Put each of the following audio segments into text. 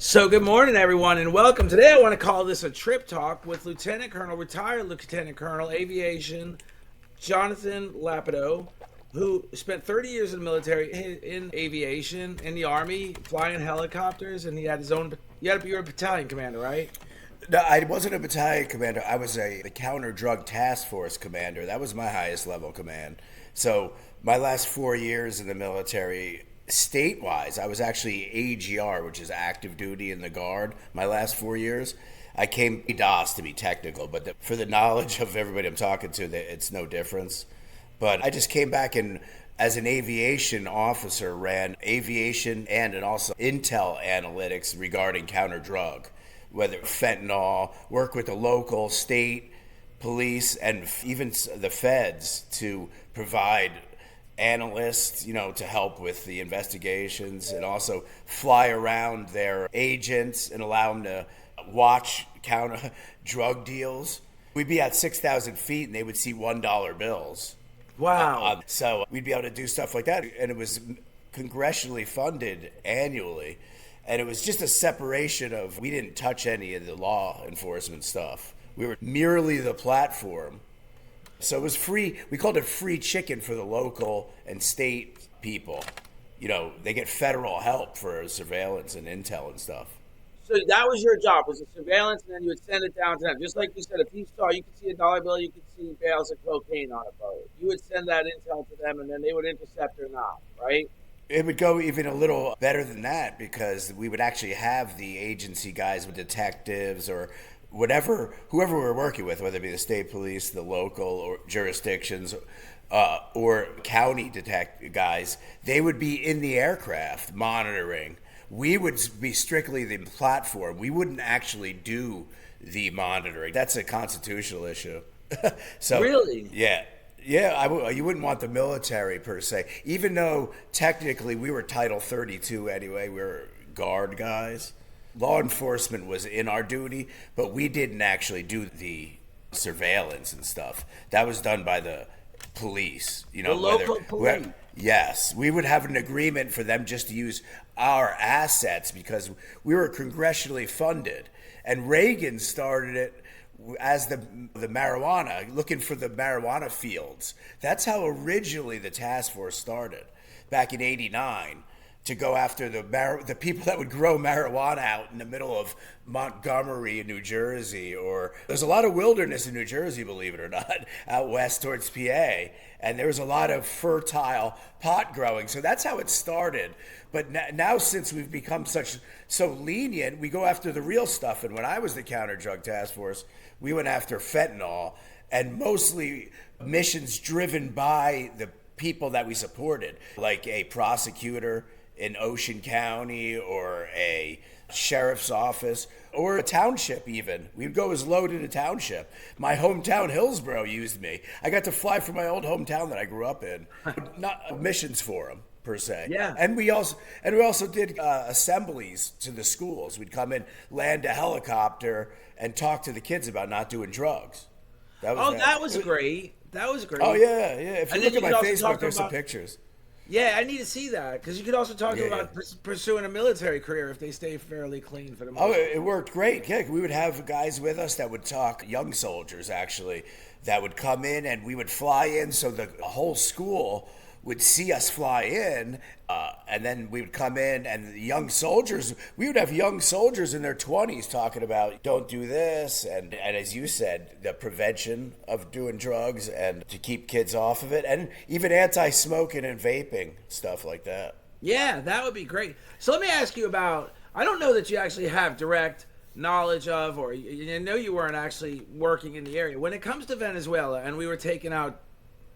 So good morning, everyone, and welcome. Today I want to call this a trip talk with retired Lieutenant Colonel, Aviation, Jonathan Lapidow, who spent 30 years in the military in aviation, in the Army, flying helicopters, and he had his own. You were a battalion commander, right? No, I wasn't a battalion commander. I was the counter drug task force commander. That was my highest level command. So my last 4 years in the military, state-wise, I was actually AGR, which is active duty in the Guard. My last 4 years, I came DOS to be technical, but for the knowledge of everybody I'm talking to, it's no difference. But I just came back and, as an aviation officer, ran aviation and also intel analytics regarding counter drug, whether fentanyl, work with the local, state, police, and even the feds to provide analysts, to help with the investigations, and also fly around their agents and allow them to watch counter drug deals. We'd be at 6,000 feet and they would see $1 bills. Wow. So we'd be able to do stuff like that. And it was congressionally funded annually. And it was just a separation of, we didn't touch any of the law enforcement stuff. We were merely the platform. So it was free. We called it free chicken for the local and state people. They get federal help for surveillance and intel and stuff. So that was your job, was the surveillance, and then you would send it down to them. Just like you said, if you could see $1 bill, you could see bales of cocaine on a boat. You would send that intel to them, and then they would intercept or not, right? It would go even a little better than that, because we would actually have the agency guys with detectives or whoever we're working with, whether it be the state police, the local or jurisdictions, or county detective guys. They would be in the aircraft monitoring. We would be strictly the platform. We wouldn't actually do the monitoring. That's a constitutional issue. So Really? yeah. Yeah, you wouldn't want the military per se, even though technically we were Title 32 anyway. We were Guard guys. Law enforcement was in our duty, but we didn't actually do the surveillance and stuff. That was done by the police. The local police. Yes, we would have an agreement for them just to use our assets because we were congressionally funded. And Reagan started it as the marijuana, looking for the marijuana fields. That's how originally the task force started back in '89, to go after the people that would grow marijuana out in the middle of Montgomery in New Jersey. Or there's a lot of wilderness in New Jersey, believe it or not, out west towards PA. And there was a lot of fertile pot growing. So that's how it started. But now since we've become so lenient, we go after the real stuff. And when I was the counter drug task force, we went after fentanyl, and mostly missions driven by the people that we supported, like a prosecutor in Ocean County or a sheriff's office or a township even. We'd go as low to the township. My hometown, Hillsborough, used me. I got to fly from my old hometown that I grew up in. Not missions for them, per se. Yeah. And we also did assemblies to the schools. We'd come in, land a helicopter, and talk to the kids about not doing drugs. That was great. That was great. Oh, yeah. If you look at my Facebook, there's some pictures. Yeah, I need to see that, because you could also talk about pursuing a military career if they stay fairly clean for the most part. Oh, it worked great. Yeah, we would have guys with us that would talk, young soldiers actually, that would come in, and we would fly in, so the whole school would see us fly in, and then we would come in, and we would have young soldiers in their 20s talking about, don't do this, and as you said, the prevention of doing drugs and to keep kids off of it, and even anti-smoking and vaping, stuff like that. Yeah, that would be great. So let me ask you about, I don't know that you actually have direct knowledge of, or you know you weren't actually working in the area. When it comes to Venezuela, and we were taking out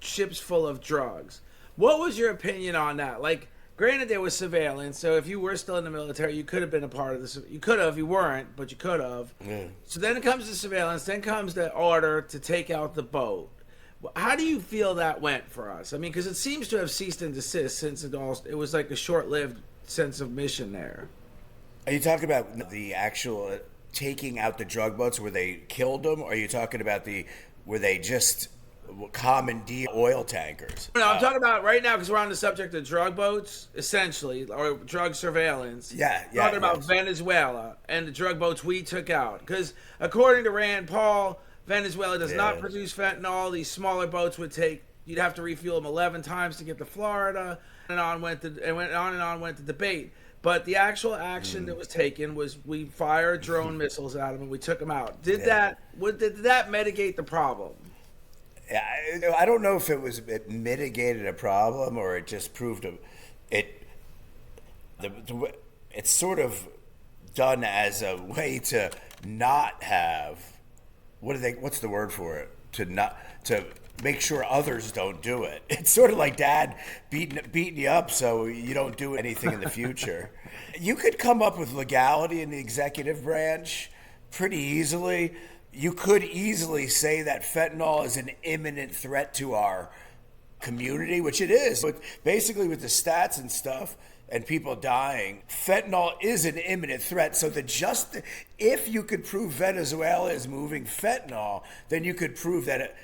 ships full of drugs, what was your opinion on that? Like, granted, there was surveillance, so if you were still in the military, you could have been a part of this. You could have, you weren't, but you could have. Yeah. So then it comes to surveillance, then comes the order to take out the boat. How do you feel that went for us? I mean, because it seems to have ceased and desist since it was like a short-lived sense of mission there. Are you talking about the actual taking out the drug boats where they killed them, or are you talking about where they just commandeer oil tankers. No, I'm talking about right now because we're on the subject of drug boats, essentially, or drug surveillance. Yeah. Talking about Venezuela and the drug boats we took out. Because according to Rand Paul, Venezuela does not produce fentanyl. These smaller boats would take, you'd have to refuel them 11 times to get to Florida. And on went the debate. But the actual action that was taken was we fired drone missiles at them and we took them out. Did that mitigate the problem? I don't know if it mitigated a problem or it just proved it's sort of done as a way to not have what's the word for it, to make sure others don't do it. It's sort of like dad beating you up so you don't do anything in the future. You could come up with legality in the executive branch pretty easily. You could easily say that fentanyl is an imminent threat to our community, which it is. But basically with the stats and stuff and people dying, fentanyl is an imminent threat. So if you could prove Venezuela is moving fentanyl, then you could prove that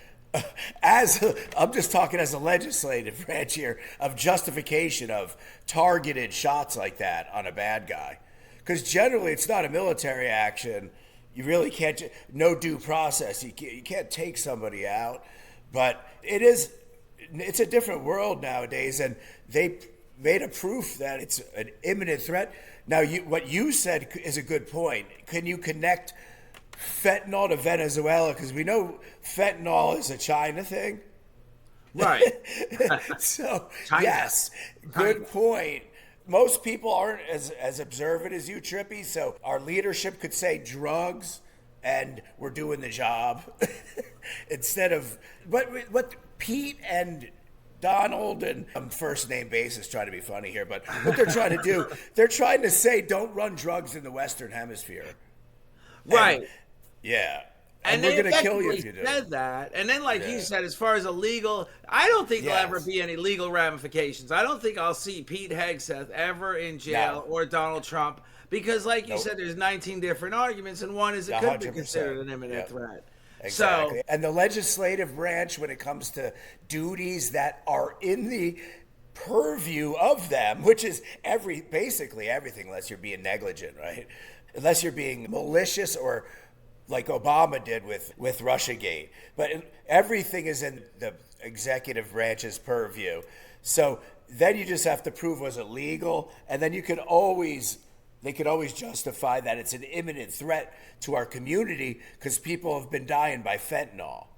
I'm just talking as a legislative branch here, of justification of targeted shots like that on a bad guy. Because generally it's not a military action. You really can't, no due process. You can't take somebody out. But it's a different world nowadays, and they made a proof that it's an imminent threat. Now, what you said is a good point. Can you connect fentanyl to Venezuela? Because we know fentanyl is a China thing. Right. So, China. Yes, good point. Most people aren't as observant as you, Trippy, so our leadership could say drugs and we're doing the job instead of what Pete and Donald, and I'm first name basis trying to be funny here, but what they're trying to do, they're trying to say don't run drugs in the Western Hemisphere. Right. Yeah. And we're they going to kill you if you do. Said that. And then, like you said, as far as illegal, I don't think there'll ever be any legal ramifications. I don't think I'll see Pete Hegseth ever in jail or Donald Trump because, like you said, there's 19 different arguments, and one is it could be considered an imminent threat. Exactly. And the legislative branch, when it comes to duties that are in the purview of them, which is basically everything, unless you're being negligent, right? Unless you're being malicious or like Obama did with Russiagate. But everything is in the executive branch's purview. So then you just have to prove, was it legal? And then they could always justify that it's an imminent threat to our community because people have been dying by fentanyl.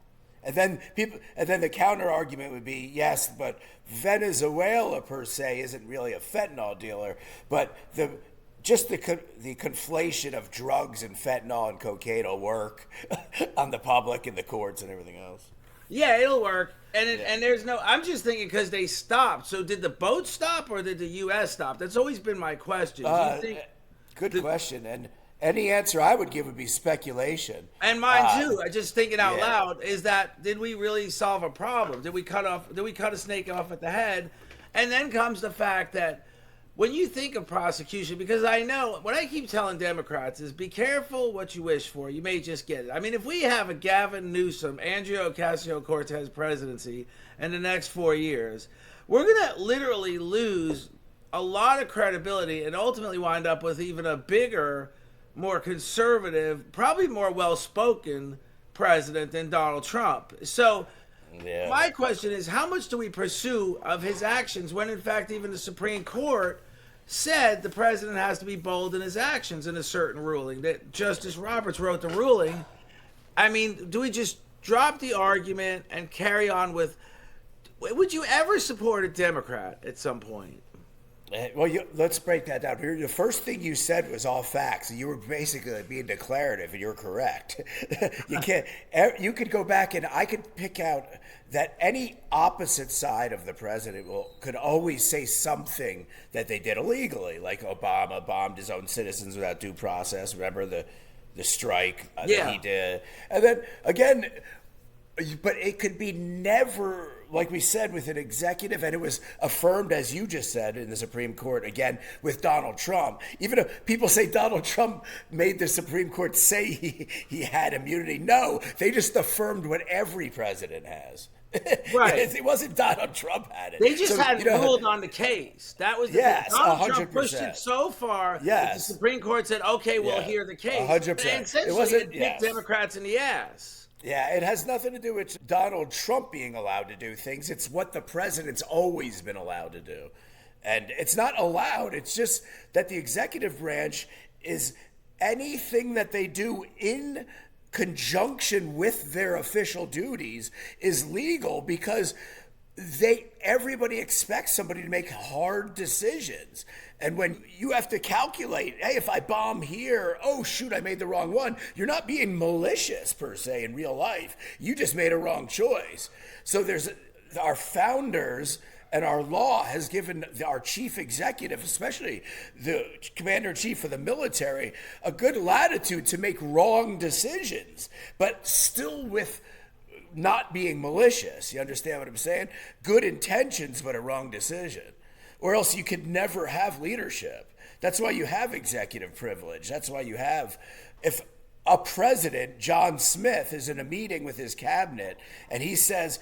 And then the counter argument would be, yes, but Venezuela per se isn't really a fentanyl dealer, but the conflation of drugs and fentanyl and cocaine will work on the public and the courts and everything else. Yeah, it'll work. And there's no, I'm just thinking because they stopped. So did the boat stop or did the U.S. stop? That's always been my question. Do you think good question. And any answer I would give would be speculation. And mine too. I just thinking out loud is that, did we really solve a problem? Did we cut a snake off at the head? And then comes the fact that when you think of prosecution, because I know what I keep telling Democrats is be careful what you wish for. You may just get it. I mean, if we have a Gavin Newsom, Andrea Ocasio-Cortez presidency in the next 4 years, we're going to literally lose a lot of credibility and ultimately wind up with even a bigger, more conservative, probably more well-spoken president than Donald Trump. So my question is, how much do we pursue of his actions when, in fact, even the Supreme Court said the president has to be bold in his actions in a certain ruling, that Justice Roberts wrote the ruling? I mean, do we just drop the argument and carry on with, would you ever support a Democrat at some point? Well, let's break that down. The first thing you said was all facts. You were basically being declarative, and you're correct. You could go back, and I could pick out that any opposite side of the president could always say something that they did illegally, like Obama bombed his own citizens without due process. Remember the strike that he did, and then again. But it could be never like we said, with an executive, and it was affirmed, as you just said, in the Supreme Court, again, with Donald Trump. Even if people say Donald Trump made the Supreme Court say he had immunity, no, they just affirmed what every president has. Right. It wasn't Donald Trump had it. They just hadn't ruled on the case. That was the yes, thing. Donald 100%. Trump pushed it so far that the Supreme Court said, okay, we'll hear the case. 100%. And essentially it kicked Democrats in the ass. Yeah, it has nothing to do with Donald Trump being allowed to do things. It's what the president's always been allowed to do. And it's not allowed. It's just that the executive branch is anything that they do in conjunction with their official duties is legal because everybody expects somebody to make hard decisions. And when you have to calculate, hey, if I bomb here, oh shoot, I made the wrong one. You're not being malicious per se in real life. You just made a wrong choice. So there's our founders and our law has given our chief executive, especially the commander-in-chief of the military, a good latitude to make wrong decisions, but still with not being malicious. You understand what I'm saying? Good intentions, but a wrong decision. Or else you could never have leadership. That's why you have executive privilege. That's why you have, if a president, John Smith, is in a meeting with his cabinet and he says,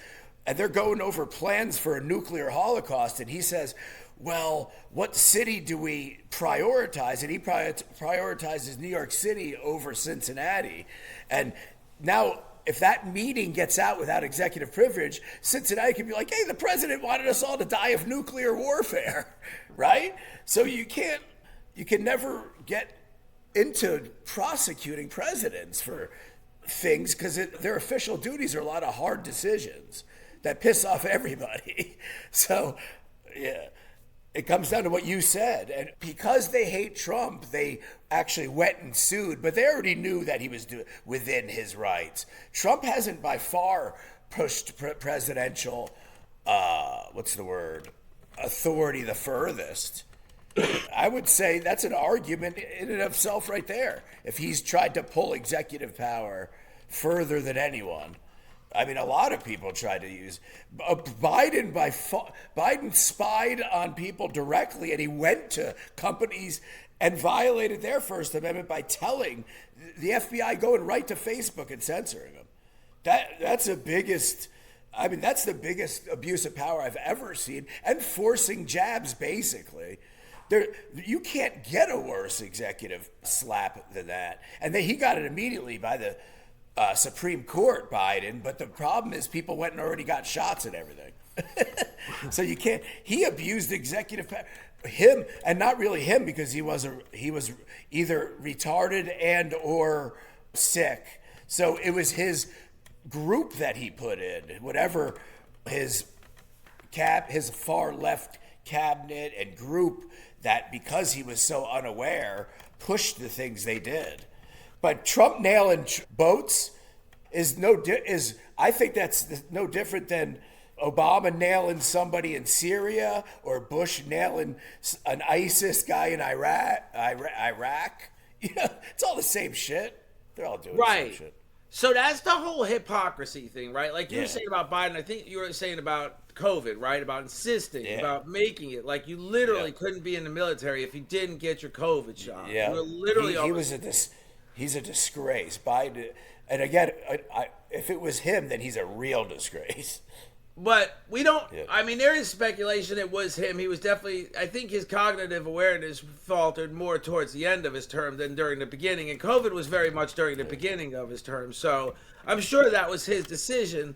and they're going over plans for a nuclear holocaust, and he says, well, what city do we prioritize? And he prioritizes New York City over Cincinnati. And now, if that meeting gets out without executive privilege, Cincinnati could be like, hey, the president wanted us all to die of nuclear warfare, right? So you can never get into prosecuting presidents for things because their official duties are a lot of hard decisions that piss off everybody. So, yeah, it comes down to what you said. And because they hate Trump, they actually went and sued, but they already knew that he was within his rights. Trump hasn't by far pushed presidential, authority the furthest. I would say that's an argument in and of itself right there. If he's tried to pull executive power further than anyone. I mean, a lot of people tried to use Biden. Biden spied on people directly, and he went to companies and violated their First Amendment by telling the FBI going right to Facebook and censoring them. That's the biggest abuse of power I've ever seen, and forcing jabs basically. You can't get a worse executive slap than that, and he got it immediately by the Supreme Court, Biden, but the problem is people went and already got shots and everything. So you can't. He abused executive power. Him, and not really him, because he was either retarded and or sick. So it was his group that he put in, whatever his far left cabinet and group, that because he was so unaware pushed the things they did. But Trump nailing boats I think that's no different than Obama nailing somebody in Syria or Bush nailing an ISIS guy in Iraq. Yeah, it's all the same shit. They're all doing the same shit. So that's the whole hypocrisy thing, right? Like you were saying about Biden, I think you were saying about COVID, right? About insisting, about making it. Like you literally couldn't be in the military if you didn't get your COVID shot. Yeah. You were literally he's a disgrace. Biden, and again, if it was him, then he's a real disgrace. But we don't, I mean, there is speculation it was him. He was definitely, I think his cognitive awareness faltered more towards the end of his term than during the beginning. And COVID was very much during the beginning of his term. So I'm sure that was his decision,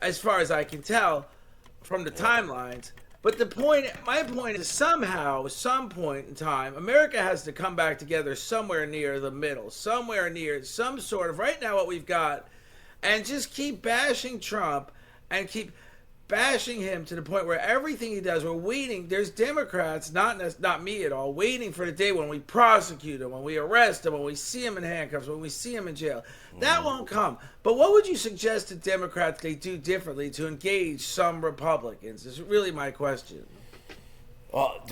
as far as I can tell from the timelines. But my point is somehow, some point in time, America has to come back together somewhere near the middle, somewhere near some sort of, right now what we've got, and just keep bashing Trump and keep bashing him to the point where everything he does, we're waiting. There's Democrats, not me at all, waiting for the day when we prosecute him, when we arrest him, when we see him in handcuffs, when we see him in jail. That won't come. But what would you suggest to Democrats they do differently to engage some Republicans? Is really my question. Well,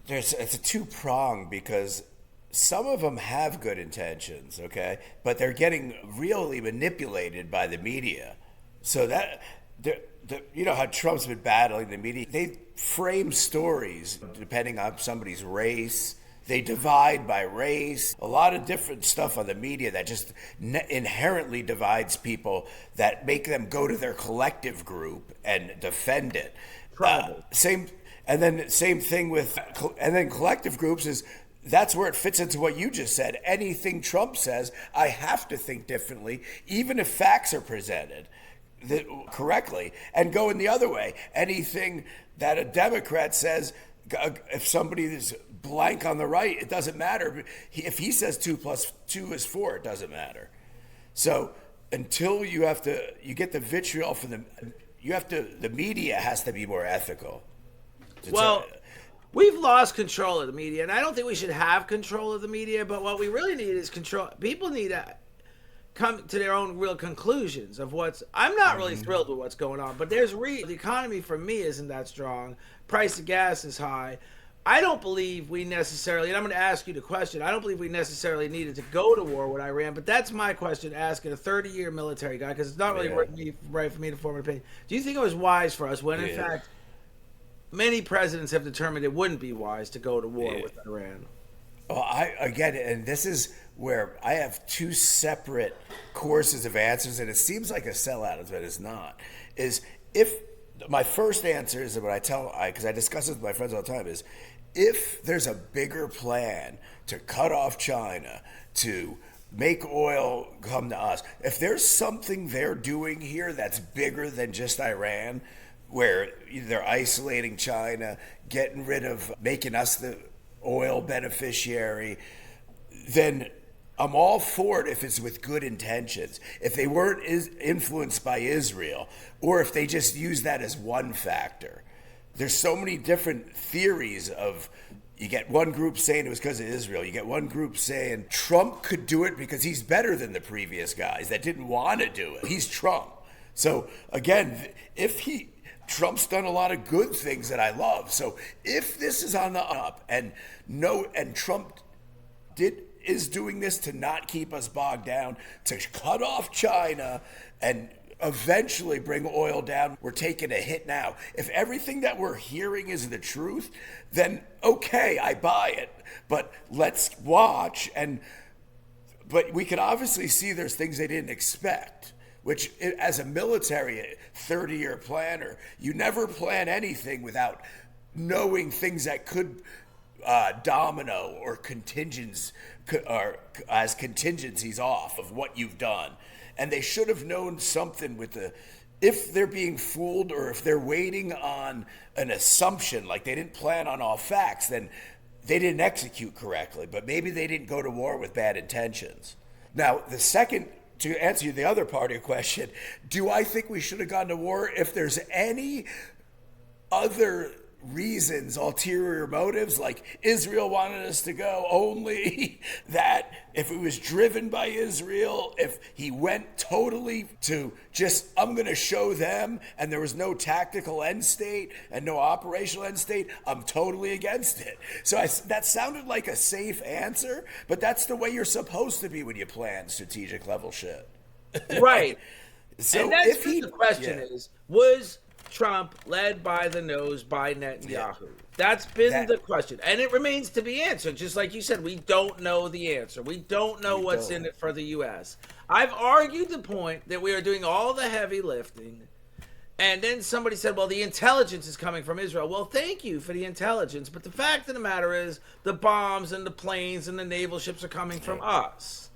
it's a two-prong, because some of them have good intentions, okay, but they're getting really manipulated by the media. So you know how Trump's been battling the media. They frame stories depending on somebody's race. They divide by race. A lot of different stuff on the media that just inherently divides people, that make them go to their collective group and defend it. Same thing with, and then collective groups is, that's where it fits into what you just said. Anything Trump says, I have to think differently, even if facts are presented correctly, and going the other way. Anything that a Democrat says, if somebody is blank on the right, it doesn't matter. If he says 2 + 2 is 4, it doesn't matter. So until you get the vitriol from the media has to be more ethical. Well, we've lost control of the media, and I don't think we should have control of the media, but what we really need is control. People need to come to their own real conclusions of what's. I'm not really thrilled with what's going on, but the economy for me isn't that strong. Price of gas is high. I don't believe we necessarily, and I'm going to ask you the question, I don't believe we necessarily needed to go to war with Iran, but that's my question, asking a 30-year military guy, because it's not really right for me to form an opinion. Do you think it was wise for us when, in fact, many presidents have determined it wouldn't be wise to go to war with Iran? Well, and this is where I have two separate courses of answers, and it seems like a sellout, but it's not. My first answer is what because I discuss this with my friends all the time, is if there's a bigger plan to cut off China, to make oil come to us, if there's something they're doing here that's bigger than just Iran, where they're isolating China, getting rid of, making us the oil beneficiary, then I'm all for it if it's with good intentions. If they weren't influenced by Israel, or if they just use that as one factor. There's so many different theories of, you get one group saying it was because of Israel. You get one group saying Trump could do it because he's better than the previous guys that didn't want to do it. He's Trump. So again, Trump's done a lot of good things that I love. So if this is on the up, and Trump is doing this to not keep us bogged down, to cut off China and eventually bring oil down, we're taking a hit now. If everything that we're hearing is the truth, then okay, I buy it. But let's watch. But we can obviously see there's things they didn't expect, which as a military 30-year planner, you never plan anything without knowing things that could domino or as contingencies off of what you've done. And they should have known something if they're being fooled, or if they're waiting on an assumption, like they didn't plan on all facts, then they didn't execute correctly. But maybe they didn't go to war with bad intentions. Now, the second, to answer you the other part of your question, do I think we should have gone to war? If there's any other reasons, ulterior motives, like Israel wanted us to go, only that if it was driven by Israel, if he went totally to just, I'm going to show them, and there was no tactical end state and no operational end state, I'm totally against it. So that sounded like a safe answer, but that's the way you're supposed to be when you plan strategic level shit. Right. So and that's the question is, was Trump led by the nose by Netanyahu? Yeah. That's been the question. And it remains to be answered. Just like you said, we don't know the answer. We don't know what's in it for the U.S. I've argued the point that we are doing all the heavy lifting. And then somebody said, well, the intelligence is coming from Israel. Well, thank you for the intelligence. But the fact of the matter is the bombs and the planes and the naval ships are coming from us.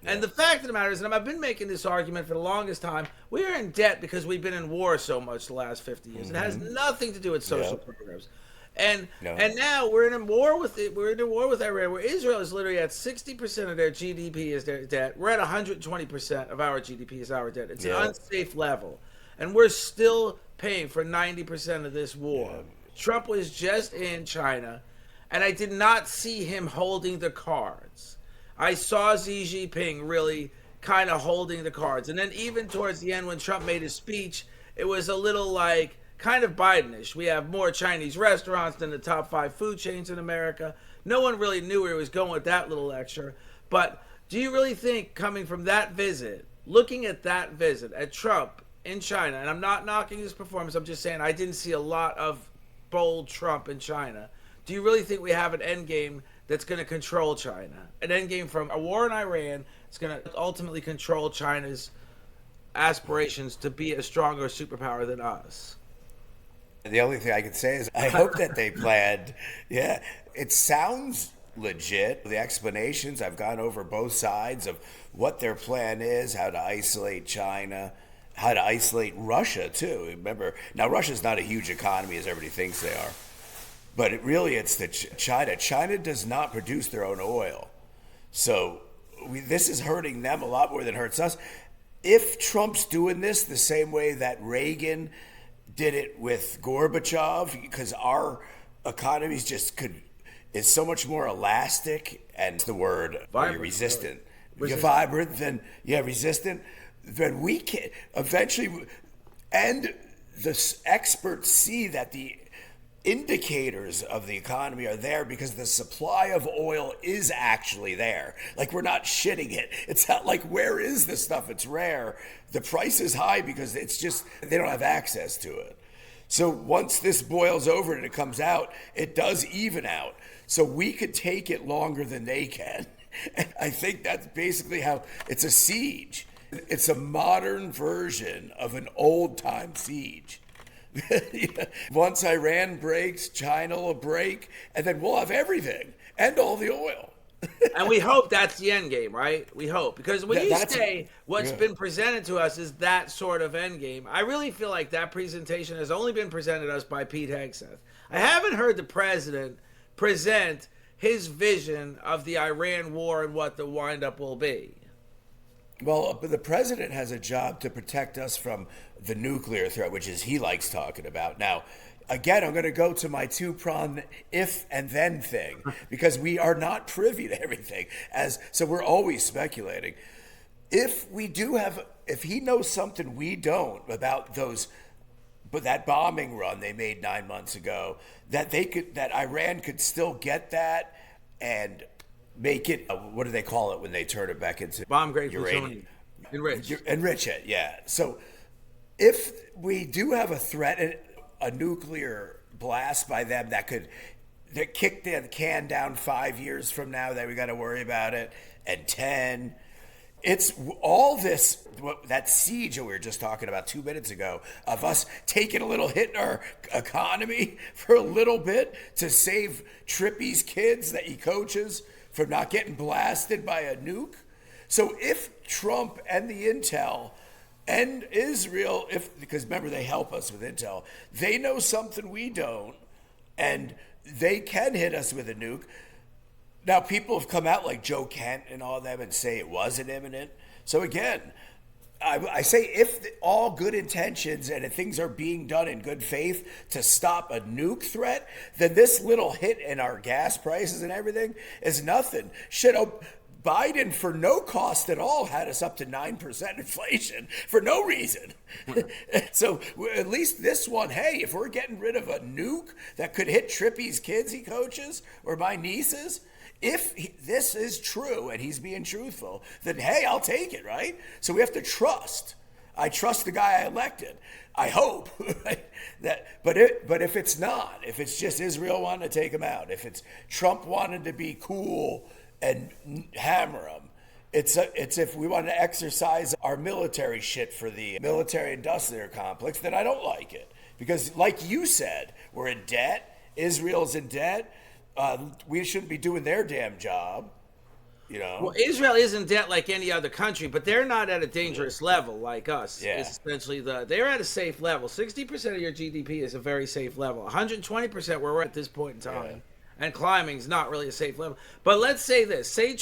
And the fact of the matter is, and I've been making this argument for the longest time, we are in debt because we've been in war so much the last 50 years. It has nothing to do with social programs. And now we're in a war with Iran, where Israel is literally at 60% of their GDP is their debt. We're at 120% of our GDP is our debt. It's an unsafe level. And we're still paying for 90% of this war. Yeah. Trump was just in China, and I did not see him holding the cards. I saw Xi Jinping really kind of holding the cards. And then even towards the end when Trump made his speech, it was a little like kind of Bidenish. We have more Chinese restaurants than the top 5 food chains in America. No one really knew where he was going with that little lecture. But do you really think, coming from that visit, looking at that visit at Trump in China, and I'm not knocking his performance, I'm just saying I didn't see a lot of bold Trump in China. Do you really think we have an end game that's going to control China? An end game from a war in Iran is going to ultimately control China's aspirations to be a stronger superpower than us? The only thing I can say is I hope that they planned. Yeah, it sounds legit. The explanations, I've gone over both sides of what their plan is, how to isolate China, how to isolate Russia too. Remember, now Russia's not a huge economy as everybody thinks they are, but it's the China. China does not produce their own oil, so this is hurting them a lot more than it hurts us. If Trump's doing this the same way that Reagan did it with Gorbachev, because our economies is so much more elastic, and the word Vibrant, resistant. Really. You're vibrant, resistant, then we can eventually, and the experts see that the indicators of the economy are there because the supply of oil is actually there. Like, we're not shitting it. It's not like, where is this stuff? It's rare. The price is high because it's just, they don't have access to it. So once this boils over and it comes out, it does even out. So we could take it longer than they can. And I think that's basically how it's a siege. It's a modern version of an old time siege. Once Iran breaks, China will break, and then we'll have everything and all the oil. And we hope that's the end game, right? We hope. Because when you say what's been presented to us is that sort of end game, I really feel like that presentation has only been presented to us by Pete Hegseth. I haven't heard the president present his vision of the Iran war and what the windup will be. Well, but the president has a job to protect us from the nuclear threat, which is he likes talking about. Now, again, I'm going to go to my two-pronged if and then thing, because we are not privy to everything. So we're always speculating. If he knows something we don't about that bombing run they made 9 months ago, that Iran could still get that and make it, what do they call it when they turn it back into bomb-grade uranium? Enrich. Enrich it, yeah. So if we do have a threat, a nuclear blast by them that kick the can down 5 years from now, that we got to worry about it, and 10. It's all this, that siege that we were just talking about 2 minutes ago, of us taking a little hit in our economy for a little bit to save Trippy's kids that he coaches from not getting blasted by a nuke. So if Trump and the intel and Israel, because remember, they help us with intel, they know something we don't, and they can hit us with a nuke. Now, people have come out like Joe Kent and all them and say it wasn't imminent. So again, I say if all good intentions and if things are being done in good faith to stop a nuke threat, then this little hit in our gas prices and everything is nothing. Biden, for no cost at all, had us up to 9% inflation for no reason. So at least this one, hey, if we're getting rid of a nuke that could hit Trippy's kids he coaches or my nieces, if this is true and he's being truthful, then hey, I'll take it, right? So we have to trust. I trust the guy I elected. I hope. But if it's not, if it's just Israel wanting to take him out, if it's Trump wanting to be cool and hammer him, it's if we want to exercise our military shit for the military-industrial complex, then I don't like it. Because like you said, we're in debt. Israel's in debt. We shouldn't be doing their damn job, you know. Well, Israel is in debt like any other country, but they're not at a dangerous level like us. Yeah. It's essentially they're at a safe level. 60% of your GDP is a very safe level. 120% where we're at this point in time. Yeah. And climbing's not really a safe level. But let's say this. Say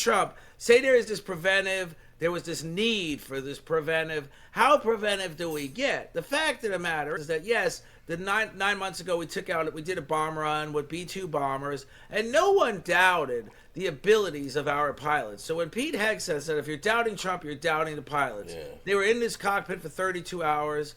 there is this preventive, there was this need for this preventive. How preventive do we get? The fact of the matter is that, yes, the nine months ago we did a bomb run with B-2 bombers, and no one doubted the abilities of our pilots. So when Pete Hegseth said, if you're doubting Trump, you're doubting the pilots. Yeah. They were in this cockpit for 32 hours.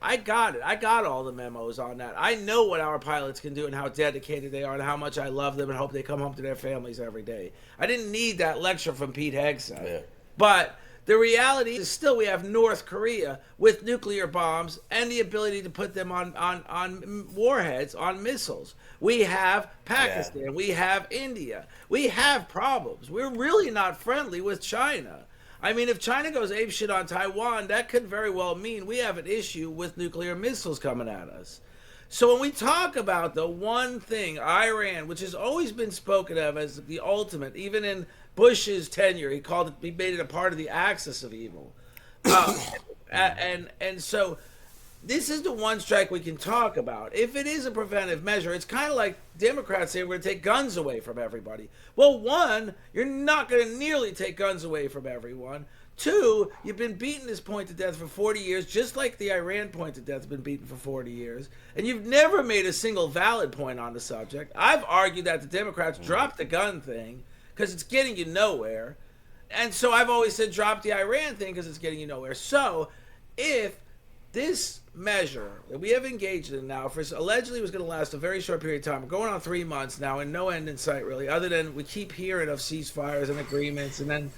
I got it. I got all the memos on that. I know what our pilots can do and how dedicated they are and how much I love them and hope they come home to their families every day. I didn't need that lecture from Pete Hegseth. Yeah. But The reality is still we have North Korea with nuclear bombs and the ability to put them on warheads, on missiles. We have Pakistan. Yeah. We have India. We have problems. We're really not friendly with China. I mean, if China goes apeshit on Taiwan, that could very well mean we have an issue with nuclear missiles coming at us. So when we talk about the one thing, Iran, which has always been spoken of as the ultimate, even in Bush's tenure, he made it a part of the axis of evil. And so this is the one strike we can talk about. If it is a preventive measure, it's kind of like Democrats say we're going to take guns away from everybody. Well, one, you're not going to nearly take guns away from everyone. Two, you've been beating this point to death for 40 years, just like the Iran point to death has been beaten for 40 years. And you've never made a single valid point on the subject. I've argued that the Democrats dropped the gun thing because it's getting you nowhere. And so I've always said drop the Iran thing because it's getting you nowhere. So if this measure that we have engaged in now for allegedly was going to last a very short period of time, we're going on 3 months now and no end in sight really, other than we keep hearing of ceasefires and agreements, and then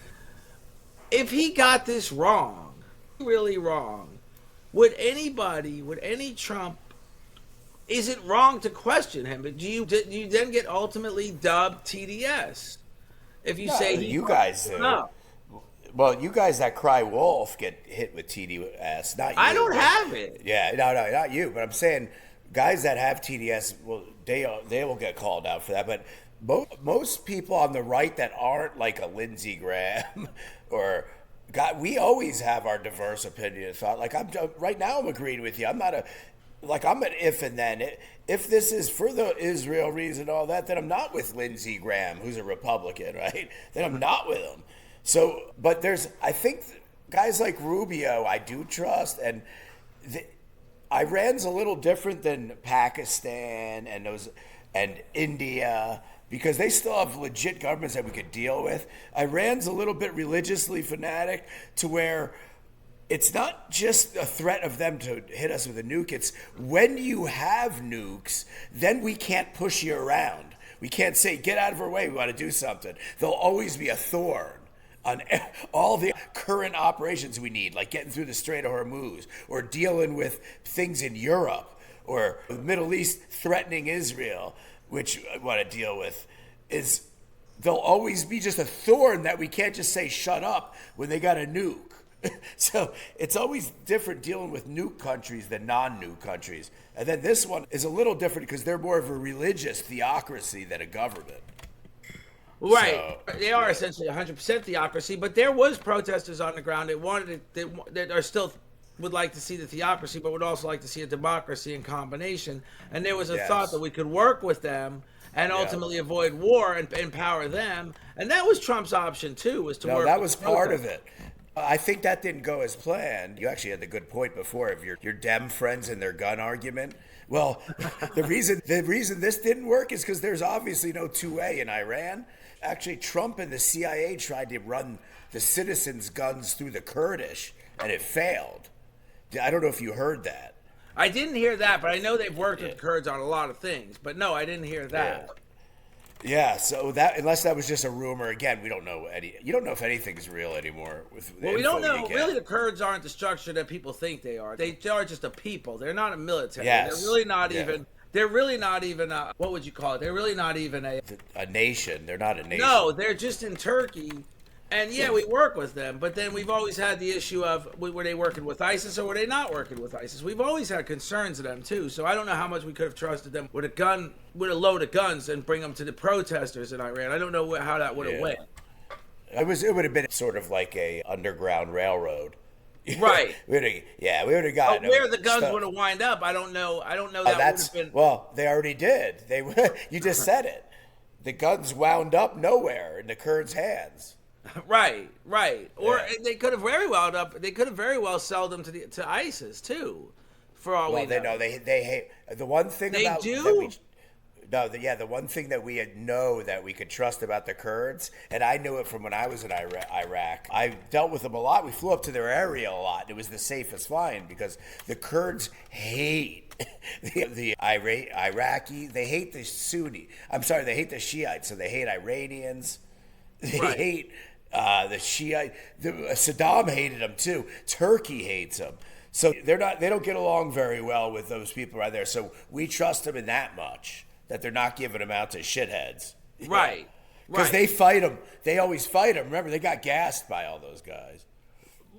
if he got this wrong, really wrong, would any Trump, is it wrong to question him? But do you then get ultimately dubbed TDS? If you say you guys do. No. Well, you guys that cry wolf get hit with TDS, not you. I don't have it. Yeah, no, not you. But I'm saying guys that have TDS, well, they will get called out for that. But most people on the right that aren't like a Lindsey Graham or God, we always have our diverse opinion and thought. Like right now, I'm agreeing with you. I'm an if and then. If this is for the Israel reason and all that, then I'm not with Lindsey Graham, who's a Republican, right? Then I'm not with him. So, but I think guys like Rubio, I do trust, and Iran's a little different than Pakistan and India, because they still have legit governments that we could deal with. Iran's a little bit religiously fanatic to where it's not just a threat of them to hit us with a nuke. It's when you have nukes, then we can't push you around. We can't say, get out of our way, we want to do something. There'll always be a thorn on all the current operations we need, like getting through the Strait of Hormuz or dealing with things in Europe or the Middle East threatening Israel, which I want to deal with, is there'll always be just a thorn that we can't just say shut up when they got a nuke. So it's always different dealing with nuke countries than non-nuke countries. And then this one is a little different because they're more of a religious theocracy than a government. Right. So, they are essentially 100% theocracy, but there was protesters on the ground that are still would like to see the theocracy, but would also like to see a democracy in combination. And there was a thought that we could work with them and ultimately avoid war and empower them. And that was Trump's option too, was to work. No, that was part of it. I think that didn't go as planned. You actually had the good point before of your Dem friends and their gun argument. Well, the reason this didn't work is because there's obviously no two-way in Iran. Actually, Trump and the CIA tried to run the citizens' guns through the Kurdish, and it failed. I don't know if you heard that. I didn't hear that, but I know they've worked with the Kurds on a lot of things. But no, I didn't hear that. Yeah, so that, unless that was just a rumor, again, we don't know you don't know if anything's real anymore. Well, we don't know. Really, the Kurds aren't the structure that people think they are. They are just a people. They're not a military. Yes. They're really not even. They're really not even a, what would you call it? They're really not even a nation. They're not a nation. No, they're just in Turkey. And we work with them, but then we've always had the issue of were they working with ISIS or were they not working with ISIS? We've always had concerns of them too. So I don't know how much we could have trusted them with a load of guns and bring them to the protesters in Iran. I don't know how that would have went. It would have been sort of like a underground railroad. Right. we would have gotten where the guns would have wind up. I don't know. That would have been. Well, they already did. You just said it. The guns wound up nowhere in the Kurds' hands. Right. Or they could have very well sold them to ISIS too, for all we know. Well, they hate the one thing they about do. The one thing that we know that we could trust about the Kurds, and I knew it from when I was in Iraq. I dealt with them a lot. We flew up to their area a lot. It was the safest flying because the Kurds hate the Iraqi. They hate the Sunni. I'm sorry, they hate the Shiites. So they hate Iranians. They hate The Shiite, Saddam hated them too. Turkey hates them. So they don't get along very well with those people right there. So we trust them in that much that they're not giving them out to shitheads. Right. Because they fight them. They always fight them. Remember, they got gassed by all those guys.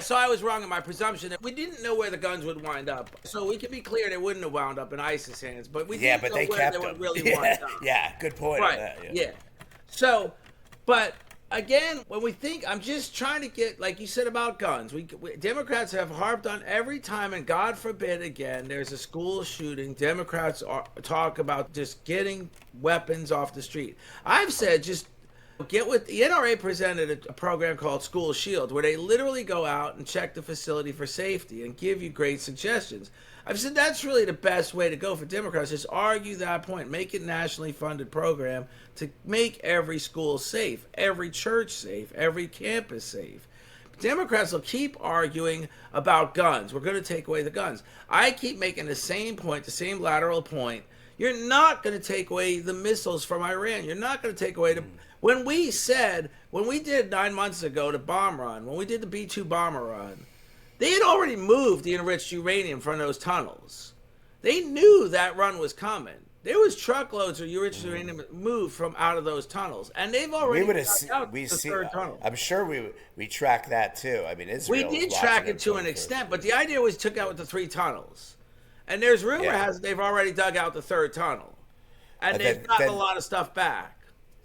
So I was wrong in my presumption that we didn't know where the guns would wind up. So we can be clear they wouldn't have wound up in ISIS hands, but we didn't know they where kept they them. would really wind up. Yeah, good point on that. Yeah. So, but again, when we think, I'm just trying to get, like you said about guns, we Democrats have harped on every time, and God forbid again, there's a school shooting, Democrats talk about just getting weapons off the street. I've said just get with the NRA presented a program called School Shield, where they literally go out and check the facility for safety and give you great suggestions. I've said that's really the best way to go for Democrats, is argue that point, make it nationally funded program to make every school safe, every church safe, every campus safe. Democrats will keep arguing about guns. We're going to take away the guns. I keep making the same point, the same lateral point. You're not going to take away the missiles from Iran. You're not going to take away the... When we did 9 months ago the bomb run, when we did the B-2 bomber run, they had already moved the enriched uranium from those tunnels. They knew that run was coming. There was truckloads of enriched uranium moved from out of those tunnels, and they've already out the third tunnel. I'm sure we track that too. I mean, Israel. We did track it to an extent, but the idea was took out with the 3 tunnels, and there's rumor has they've already dug out the 3rd tunnel, and they've gotten a lot of stuff back.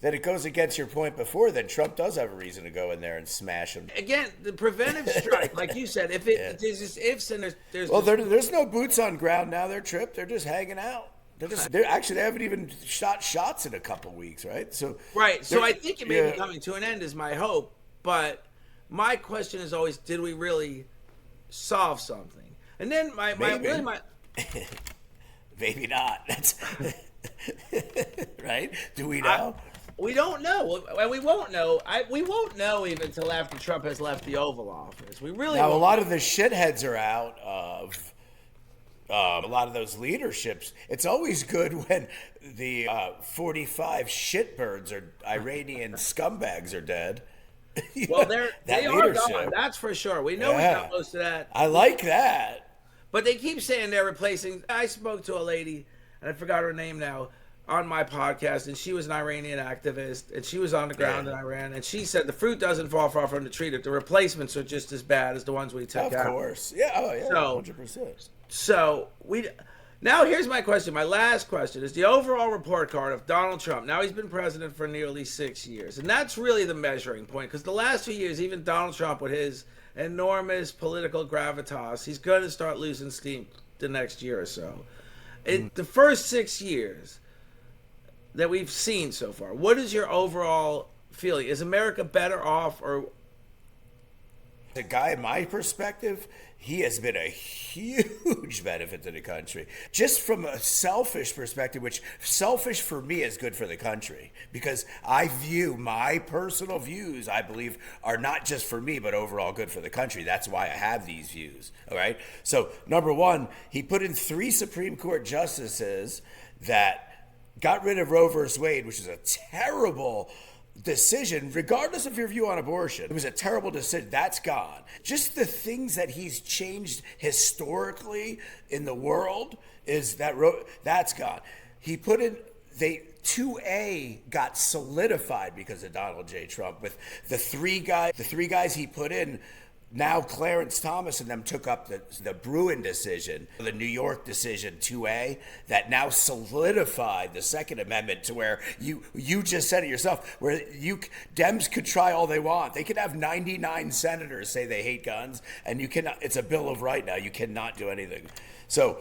Then it goes against your point before. Then Trump does have a reason to go in there and smash them. Again, the preventive strike, like you said, if there's just ifs and there's there's no boots on ground now. They're tripped. They're just hanging out. They haven't even shot shots in a couple weeks, right? So So I think it may be coming to an end, is my hope. But my question is always, did we really solve something? And then my maybe not. That's right. Do we know? We don't know, and we won't know. We won't know even until after Trump has left the Oval Office. We really now won't. A lot of the shitheads are out of a lot of those leaderships. It's always good when the 45 shitbirds or Iranian scumbags are dead. Well, they are gone. That's for sure. We know we got most of that. I like that. But they keep saying they're replacing. I spoke to a lady, and I forgot her name now, on my podcast, and she was an Iranian activist, and she was on the ground in Iran, and she said the fruit doesn't fall far from the tree, that the replacements are just as bad as the ones we took out. Of course. Yeah, 100%. So now here's my question. My last question is the overall report card of Donald Trump. Now he's been president for nearly 6 years, and that's really the measuring point, because the last few years, even Donald Trump with his enormous political gravitas, he's going to start losing steam the next year or so. The first 6 years that we've seen so far, what is your overall feeling? Is America better off, or... The guy, in my perspective, he has been a huge benefit to the country. Just from a selfish perspective, which selfish for me is good for the country, because I view my personal views, I believe, are not just for me, but overall good for the country. That's why I have these views, all right? So, number one, he put in 3 Supreme Court justices that got rid of Roe versus Wade, which is a terrible decision, regardless of your view on abortion. It was a terrible decision. That's gone. Just the things that he's changed historically in the world is that's gone. He put in 2A got solidified because of Donald J. Trump. With the three guys he put in. Now Clarence Thomas and them took up the Bruin decision, the New York decision 2A, that now solidified the Second Amendment to where you just said it yourself, where Dems could try all they want. They could have 99 senators say they hate guns, and you cannot. It's a Bill of Right now. You cannot do anything. So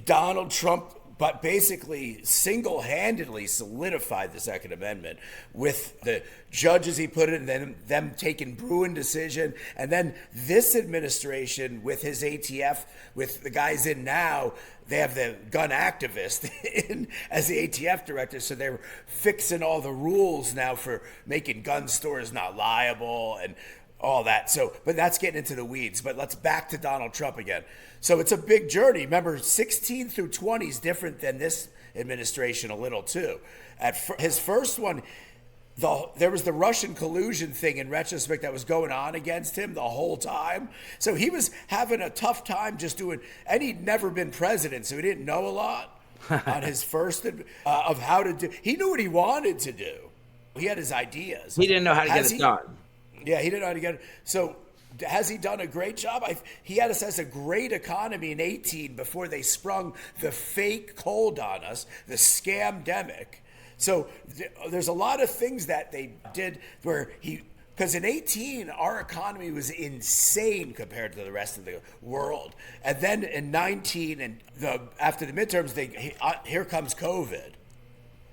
Donald Trump, but basically single-handedly solidified the Second Amendment with the judges he put in, and then them taking Bruin decision, and then this administration with his ATF, with the guys in now, they have the gun activist in as the ATF director, so they're fixing all the rules now for making gun stores not liable and all that. So, but that's getting into the weeds. But let's back to Donald Trump again. So it's a big journey. Remember, 16 through 20 is different than this administration a little too. His first one, there was the Russian collusion thing in retrospect that was going on against him the whole time. So he was having a tough time just doing, and he'd never been president, so he didn't know a lot on his first of how to do. He knew what he wanted to do. He had his ideas. He didn't know how to get it done. Yeah, he didn't know how to get it. So has he done a great job? He had us as a great economy in 18 before they sprung the fake cold on us, the scamdemic. So there's a lot of things that they did where because in 18, our economy was insane compared to the rest of the world. And then in 19, and after the midterms, here comes COVID.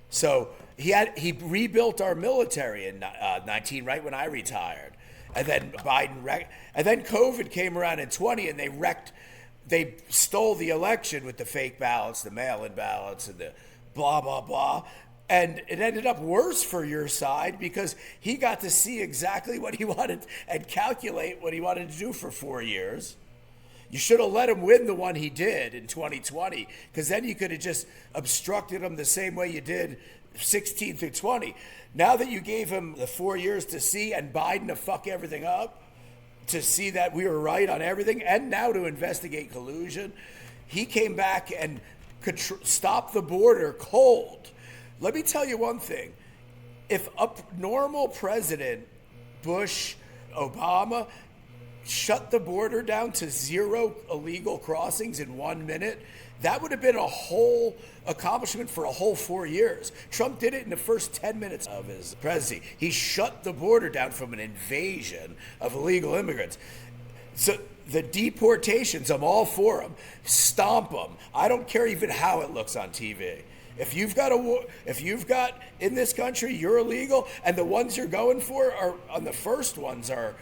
So he rebuilt our military in 19, right when I retired. And then and then COVID came around in 20, and they stole the election with the fake ballots, the mail-in ballots, and the blah, blah, blah. And it ended up worse for your side because he got to see exactly what he wanted and calculate what he wanted to do for 4 years. You should have let him win the one he did in 2020, because then you could have just obstructed him the same way you did 16 through 20. Now that you gave him the 4 years to see and Biden to fuck everything up, to see that we were right on everything, and now to investigate collusion, he came back and could stop the border cold. Let me tell you one thing. If a normal president, Bush, Obama, shut the border down to 0 illegal crossings in 1 minute, that would have been a whole accomplishment for a whole 4 years. Trump did it in the first 10 minutes of his presidency. He shut the border down from an invasion of illegal immigrants. So the deportations, I'm all for them. Stomp them. I don't care even how it looks on TV. If you've got in this country, you're illegal, and the ones you're going for are on the first ones are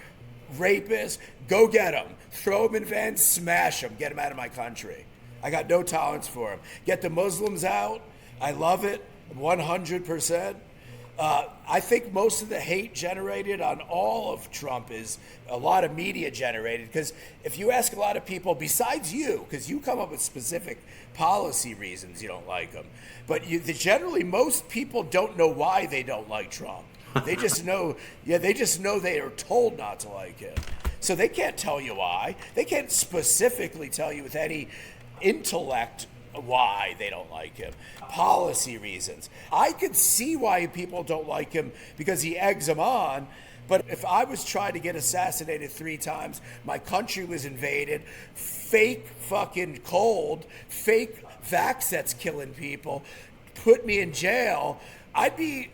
rapists. Go get them, throw them in vans, smash them, get them out of my country. I got no tolerance for them. Get the Muslims out. I love it, 100%. I think most of the hate generated on all of Trump is a lot of media generated, because if you ask a lot of people, besides you, because you come up with specific policy reasons you don't like him, but generally most people don't know why they don't like Trump. They just know, they are told not to like him. So they can't tell you why. They can't specifically tell you with any intellect why they don't like him. Policy reasons. I could see why people don't like him because he eggs them on, but if I was trying to get assassinated 3 times, my country was invaded, fake fucking cold, fake vax that's killing people, put me in jail, I'd be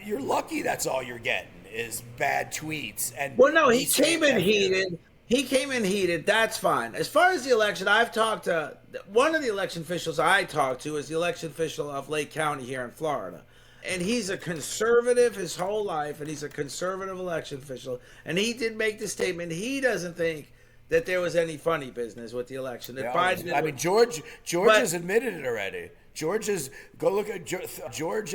you're lucky that's all you're getting is bad tweets. And well, no, he came in heated. He came in heated. That's fine. As far as the election, I've talked to one of the election officials I talked to is the election official of Lake County here in Florida. And he's a conservative his whole life, and he's a conservative election official. And he did make the statement he doesn't think that there was any funny business with the election. That Biden, I mean, George has admitted it already. Georgia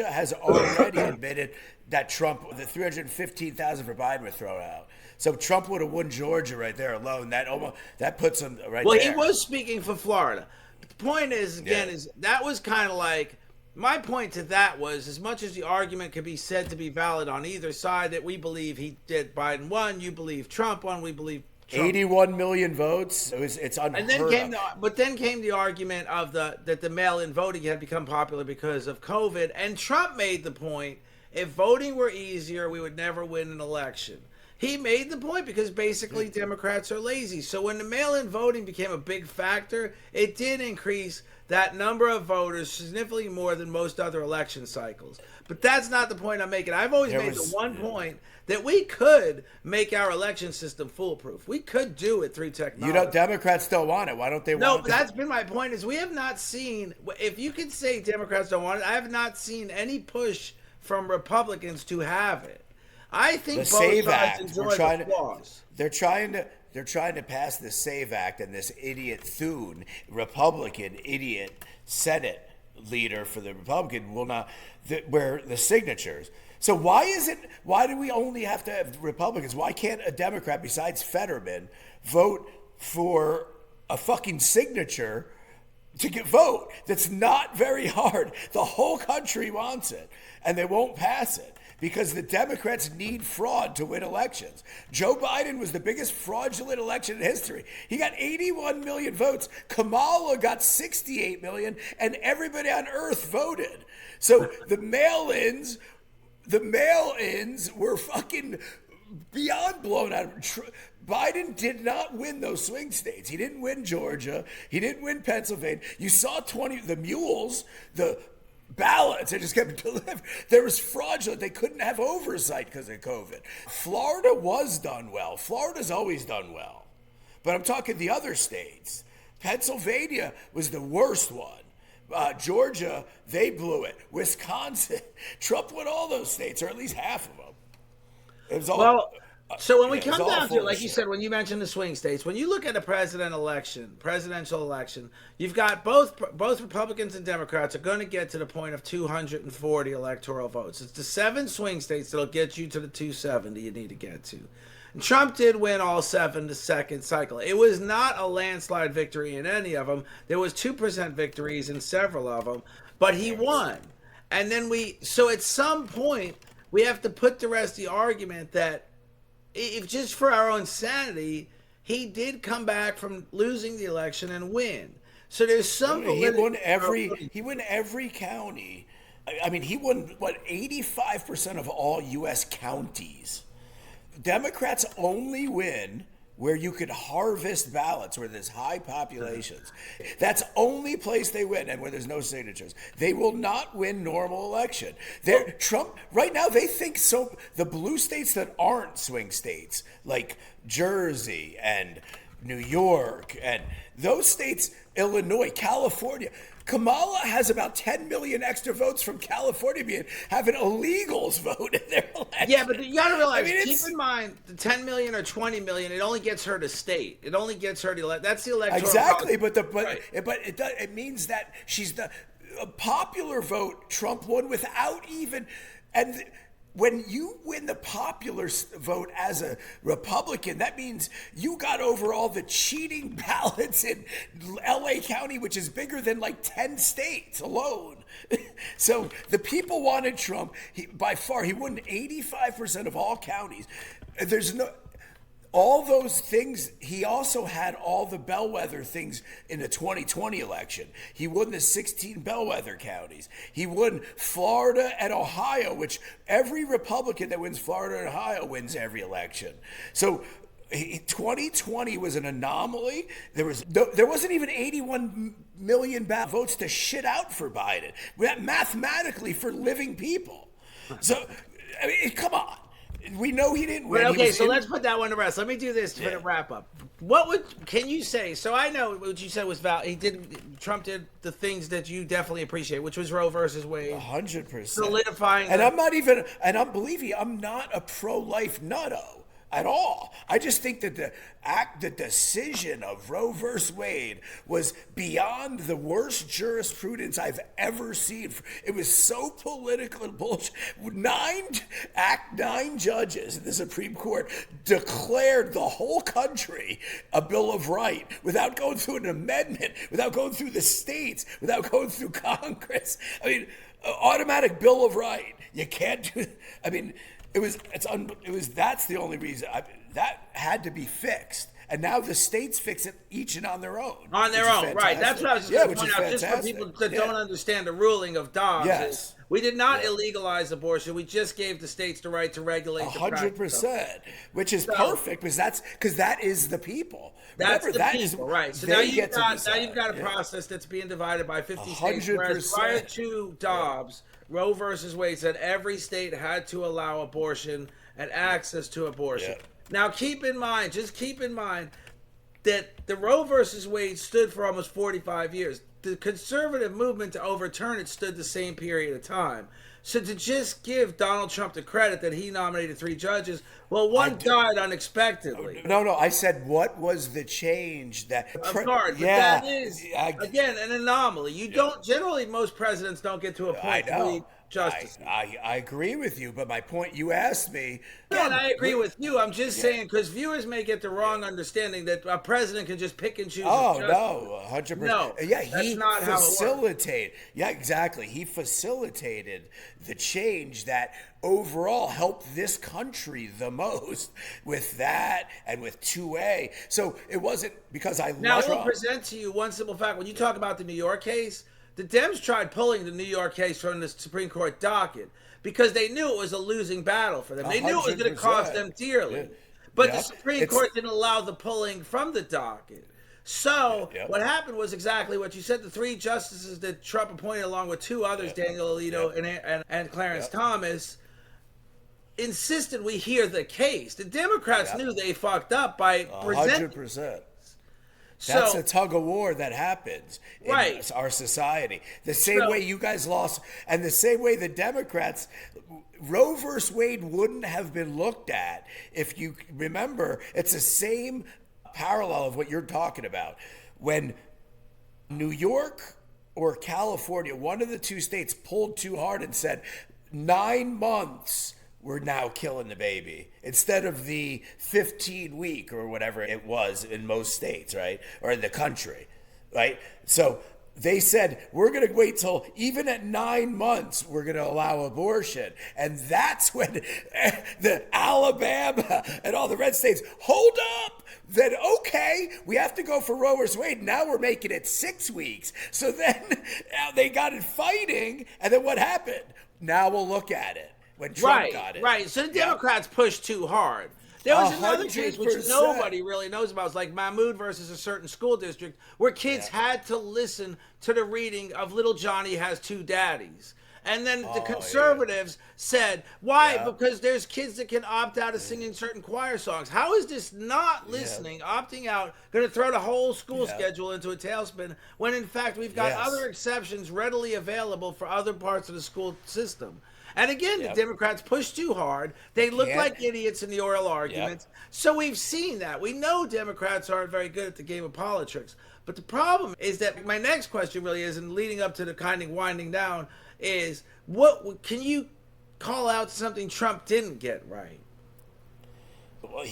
has already admitted that Trump, the 315,000 for Biden were thrown out. So Trump would have won Georgia right there alone. That puts him right there. Well, he was speaking for Florida. But the point is, again, is that was kind of like, my point to that was, as much as the argument could be said to be valid on either side, that we believe Biden won, you believe Trump won, we believe Trump. 81 million votes. It's unheard and then came the argument of that the mail-in voting had become popular because of COVID, and Trump made the point, if voting were easier, we would never win an election. He made the point because basically Democrats are lazy. So when the mail-in voting became a big factor, it did increase that number of voters significantly more than most other election cycles. But that's not the point I'm making. I've always made the one point that we could make our election system foolproof. We could do it through technology. Democrats don't want it. Why don't they want it? No, but that's been my point, is we have not seen, if you could say Democrats don't want it, I have not seen any push from Republicans to have it. I think both sides enjoy the flaws. They're trying to pass the SAVE Act, and this idiot Thune, Republican idiot Senate leader for the Republican, will not where the signatures. So why do we only have to have Republicans? Why can't a Democrat besides Fetterman vote for a fucking signature to vote? That's not very hard. The whole country wants it, and they won't pass it because the Democrats need fraud to win elections. Joe Biden was the biggest fraudulent election in history. He got 81 million votes. Kamala got 68 million, and everybody on earth voted. So the mail-ins were fucking beyond blown out. Biden did not win those swing states. He didn't win Georgia. He didn't win Pennsylvania. You saw the mules, the ballots, they just kept delivering. There was fraudulent. They couldn't have oversight because of COVID. Florida was done well. Florida's always done well. But I'm talking the other states. Pennsylvania was the worst one. Georgia, they blew it. Wisconsin, Trump won all those states, or at least half of them. It was all. So when we come down to it, like you said, when you mentioned the swing states, when you look at a presidential election, you've got both Republicans and Democrats are going to get to the point of 240 electoral votes. It's the 7 swing states that'll get you to the 270 you need to get to. And Trump did win all 7 the second cycle. It was not a landslide victory in any of them. There was 2% victories in several of them, but he won. And then so at some point, we have to put to rest the argument that if just for our own sanity, he did come back from losing the election and win. So there's some validity. He won every county. I mean, he won 85% of all U.S. counties. Democrats only win where you could harvest ballots, where there's high populations. That's only place they win, and where there's no signatures. They will not win normal election. Trump, right now, they think so. The blue states that aren't swing states, like Jersey and New York, and those states, Illinois, California, Kamala has about 10 million extra votes from California having illegals vote in their election. Yeah, but you got to realize, keep in mind, the 10 million or 20 million, it only gets her to state. It only gets her to that's the electoral. Exactly, vote. It means that she's the popular vote. Trump won without even and. When you win the popular vote as a Republican, that means you got over all the cheating ballots in LA County, which is bigger than like 10 states alone. So the people wanted Trump. By far, he won 85% of all counties. All those things, he also had all the bellwether things in the 2020 election. He won the 16 bellwether counties. He won Florida and Ohio, which every Republican that wins Florida and Ohio wins every election. So 2020 was an anomaly. There wasn't even 81 million votes to shit out for Biden. Mathematically, for living people. So, I mean, come on. We know he didn't win. Okay, so let's put that one to rest. Let me do this for the wrap up. Can you say? So I know what you said was Trump did the things that you definitely appreciate, which was Roe versus Wade, 100%, solidifying. And believe me, I'm not a pro-life nutto at all. I just think that the decision of Roe versus Wade was beyond the worst jurisprudence I've ever seen. It was so political and bullshit. 9 judges in the Supreme Court declared the whole country a Bill of Rights without going through an amendment, without going through the states, without going through Congress. I mean, automatic Bill of Rights. You can't do. I mean. That's the only reason that had to be fixed. And now the states fix it each and on their own. On their own, right. That's what I was just going to point out. Just for people that don't understand the ruling of Dobbs. Yes. We did not illegalize abortion. We just gave the states the right to regulate 100%, which is perfect because that is the people. That's the people, right. So now you've got a process that's being divided by 50 states, whereas prior to Dobbs, Roe versus Wade said every state had to allow abortion and access to abortion. Yeah. Now, keep in mind that the Roe versus Wade stood for almost 45 years. The conservative movement to overturn it stood the same period of time. So to just give Donald Trump the credit that he nominated 3 judges, well, one died unexpectedly. No. I said, what was the change that? Of course, but that is again an anomaly. You don't generally. Most presidents don't get to a point justices. I agree with you, but my point, you asked me. And I agree with you. I'm just saying, because viewers may get the wrong understanding that a president can just pick and choose. Oh no, 100%. No, yeah, that's he not how it facilitated. Yeah, exactly. He facilitated the change that overall helped this country the most with that and with 2A. So it wasn't because I Now, love I will Trump. present to you one simple fact. When you talk about the New York case, the Dems tried pulling the New York case from the Supreme Court docket because they knew it was a losing battle for them. They knew it was going to cost them dearly. Yeah. But Yeah. the Supreme Court didn't allow the pulling from the docket. So what happened was exactly what you said. The three justices that Trump appointed, along with two others, Daniel Alito and Clarence Thomas, insisted we hear the case. The Democrats knew they fucked up by presenting. 100%. That's So, a tug of war that happens in our society. The same way you guys lost, and the same way the Democrats, Roe versus Wade wouldn't have been looked at if you remember. It's the same parallel of what you're talking about. When New York or California, one of the two states, pulled too hard and said 9 months. We're now killing the baby instead of the 15-week or whatever it was in most states, right? Or in the country, right? So they said, we're going to wait till even at 9 months, we're going to allow abortion. And that's when the Alabama and all the red states, hold up, then okay, we have to go for Roe versus Wade. Now we're making it 6 weeks. So then they got it fighting. And then what happened? Now we'll look at it. When Trump got it. Right. So the Democrats pushed too hard. There was another case which nobody really knows about. It's like Mahmoud versus a certain school district where kids had to listen to the reading of Little Johnny Has Two Daddies. And then the conservatives said, why? Because there's kids that can opt out of singing certain choir songs. How is this not listening, opting out, going to throw the whole school schedule into a tailspin when, in fact, we've got other exceptions readily available for other parts of the school system? And again, the Democrats pushed too hard. They look like idiots in the oral arguments. So we've seen that. We know Democrats aren't very good at the game of politics. But the problem is that my next question really is, and leading up to the kind of winding down, is what can you call out something Trump didn't get right? Well,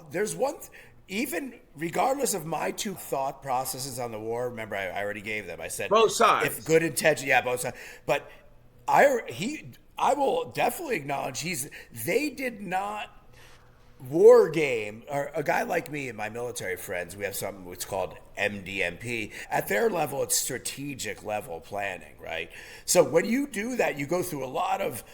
there's one. Even regardless of my two thought processes on the war, remember I already gave them. I said both sides. If good intention, both sides. But I will definitely acknowledge they did not war game, or a guy like me and my military friends, we have something what's called MDMP. At their level, it's strategic level planning, right? So when you do that, you go through a lot of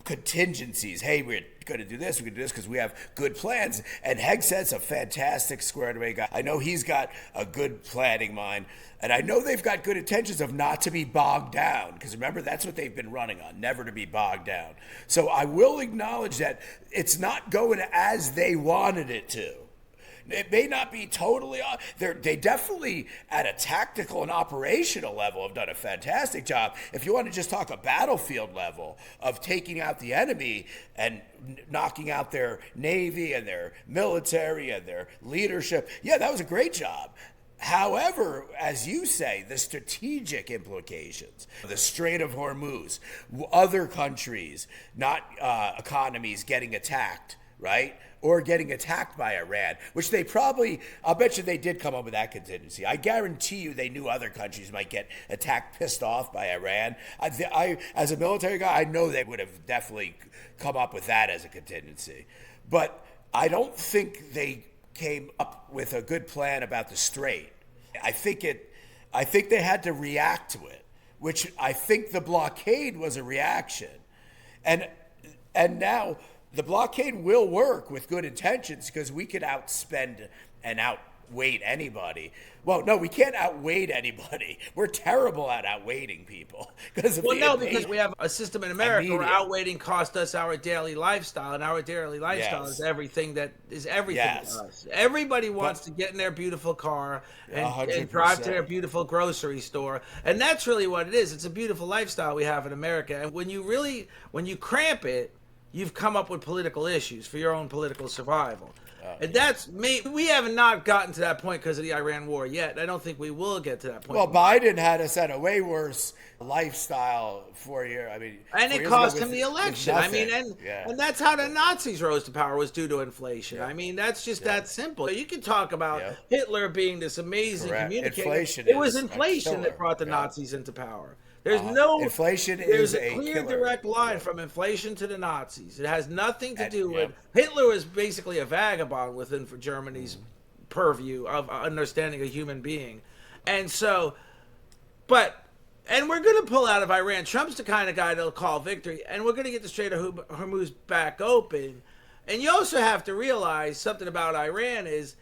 contingencies. Hey, we're going to do this, we're going to do this because we have good plans. And Hegset's a fantastic squared away guy. I know he's got a good planning mind. And I know they've got good intentions of not to be bogged down. Because remember, that's what they've been running on, never to be bogged down. So I will acknowledge that it's not going as they wanted it to. It may not be totally. They definitely, at a tactical and operational level, have done a fantastic job. If you want to just talk a battlefield level of taking out the enemy and knocking out their navy and their military and their leadership, that was a great job. However, as you say, the strategic implications, the Strait of Hormuz, other countries, not economies getting attacked, right? Or getting attacked by Iran, which I'll bet you they did come up with that contingency. I guarantee you they knew other countries might get attacked, pissed off by Iran. I as a military guy, I know they would have definitely come up with that as a contingency. But I don't think they came up with a good plan about the Strait. I think they had to react to it, which I think the blockade was a reaction. And now the blockade will work with good intentions because we could outspend and outweight anybody. Well, no, we can't outweight anybody. We're terrible at outweighting people. Because we have a system in America where outweighting costs us our daily lifestyle, and our daily lifestyle is everything to us. Everybody wants to get in their beautiful car and drive to their beautiful grocery store, and that's really what it is. It's a beautiful lifestyle we have in America, and when you cramp it, you've come up with political issues for your own political survival. And that's me. We have not gotten to that point because of the Iran war yet. I don't think we will get to that point. Well, Biden had us at a way worse lifestyle 4 years. I mean, and it cost him the election. I mean, and that's how the Nazis rose to power, was due to inflation. I mean, that's just that simple. You can talk about Hitler being this amazing communicator. Inflation it was inflation that brought the Nazis into power. There's inflation there's is a clear killer. direct line from inflation to the Nazis. It has nothing to do with Hitler was basically a vagabond within for Germany's purview of understanding a human being. And so and we're going to pull out of Iran. Trump's the kind of guy that'll call victory, and we're going to get the Strait of Hormuz back open. And you also have to realize something about Iran is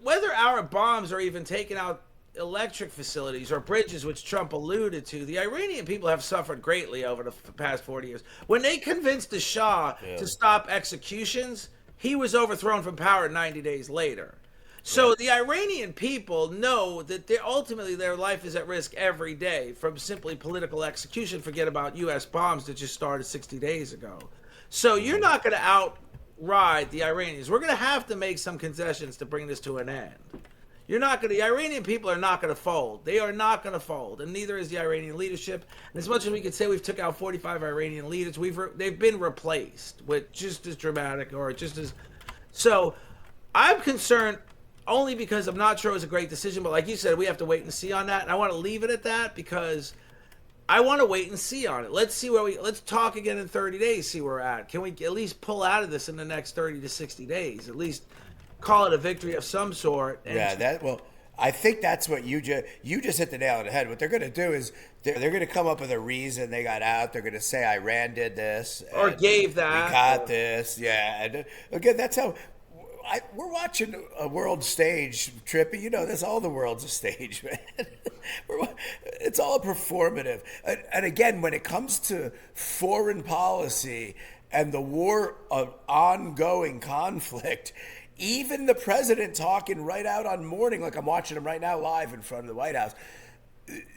whether our bombs are even taking out electric facilities or bridges, which Trump alluded to, the Iranian people have suffered greatly over the past 40 years. When they convinced the Shah to stop executions, he was overthrown from power 90 days later. So the Iranian people know that ultimately their life is at risk every day from simply political execution. Forget about U.S. bombs that just started 60 days ago. So you're not going to outride the Iranians. We're going to have to make some concessions to bring this to an end. The Iranian people are not going to fold. They are not going to fold, and neither is the Iranian leadership. And as much as we could say we've took out 45 Iranian leaders, they've been replaced with just as dramatic or just as. So I'm concerned only because I'm not sure it was a great decision, but like you said, we have to wait and see on that. And I want to leave it at that because I want to wait and see on it. Let's see let's talk again in 30 days, see where we're at. Can we at least pull out of this in the next 30 to 60 days? At least call it a victory of some sort. I think that's what you just hit the nail on the head. What they're going to do is they're going to come up with a reason they got out. They're going to say Iran did this or gave that. We got this, And again, that's how we're watching a world stage, Trippy. You know, all the world's a stage, man. It's all performative. And again, when it comes to foreign policy and the war of ongoing conflict, even the president talking right out on morning, like I'm watching him right now live in front of the White House,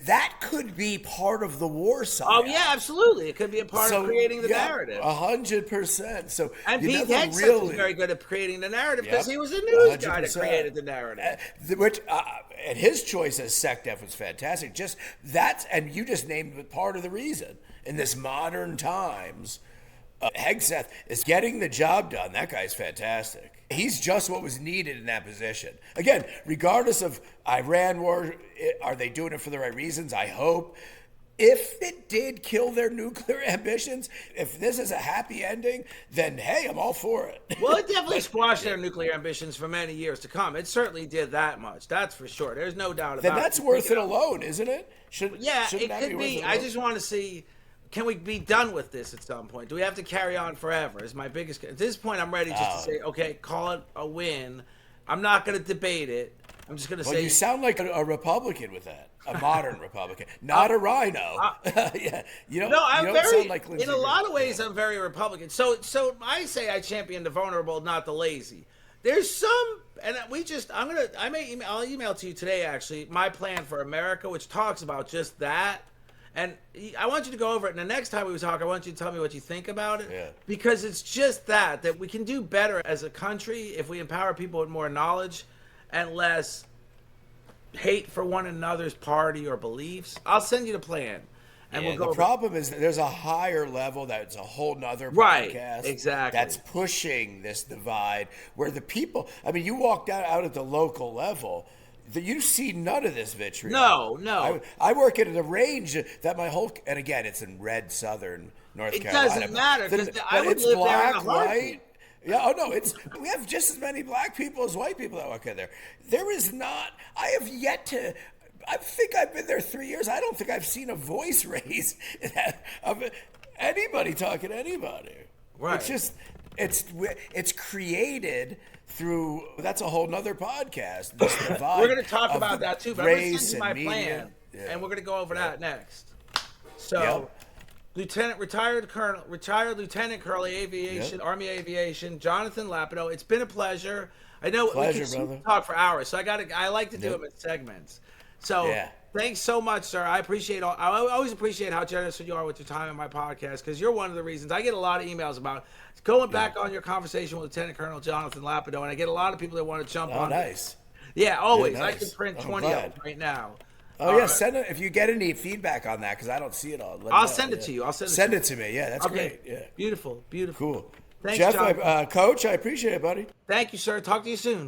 that could be part of the war side. Oh yeah, absolutely. It could be a part of creating the narrative. 100%. So and Pete Hegseth is very good at creating the narrative because he was a news guy that created the narrative. And his choice as SecDef was fantastic. And you just named part of the reason in this modern times. Hegseth is getting the job done. That guy's fantastic. He's just what was needed in that position. Again, regardless of Iran war, are they doing it for the right reasons? I hope. If it did kill their nuclear ambitions, if this is a happy ending, then hey, I'm all for it. Well, it definitely squashed their nuclear ambitions for many years to come. It certainly did that much. That's for sure. There's no doubt about it. Then that's worth it alone, isn't it? It could be. I just want to see. Can we be done with this at some point? Do we have to carry on forever? Is my biggest. At this point, I'm ready just to say, okay, call it a win. I'm not going to debate it. I'm just going to say. Well, you sound like a Republican with that, a modern Republican, not a rhino. Yeah, I'm very. Sound like in a lot of ways, I'm very Republican. So I say I champion the vulnerable, not the lazy. There's some, and I'll email to you today actually my plan for America, which talks about just that. And I want you to go over it. And the next time we talk, I want you to tell me what you think about it. Yeah. Because it's just that we can do better as a country if we empower people with more knowledge and less hate for one another's party or beliefs. I'll send you the plan. And we'll go. The problem is that there's a higher level that's a whole nother podcast. Right, exactly. That's pushing this divide where the people, you walked out at the local level. You see none of this vitriol. No. I work at a range that and again, it's in red southern North Carolina. It doesn't matter because I would it's live black, there in a heartbeat. white. Yeah, we have just as many black people as white people that work in there. There is not. I have yet to. I think I've been there 3 years. I don't think I've seen a voice raise of anybody talking to anybody. Right. It's just it's created through. That's a whole nother podcast. We're going to talk about that too. But I'm going to send you my plan, and we're going to go over that next. So, retired Lieutenant Colonel Aviation, Army Aviation, Jonathan Lapidow. It's been a pleasure. I know we can talk for hours, so I like to do them in segments. So Thanks so much, sir. I appreciate all. I always appreciate how generous you are with your time in my podcast, because you're one of the reasons I get a lot of emails about going back on your conversation with Lieutenant Colonel Jonathan Lapidow, and I get a lot of people that want to jump on. Nice. Yeah, always. Yeah, nice. I can print 20 of them right now. Oh yeah, send it if you get any feedback on that, because I don't see it all. I'll send it to you. Send it to me. Yeah, that's great. Yeah. Beautiful. Cool. Thanks, Jeff, John. Coach, I appreciate it, buddy. Thank you, sir. Talk to you soon.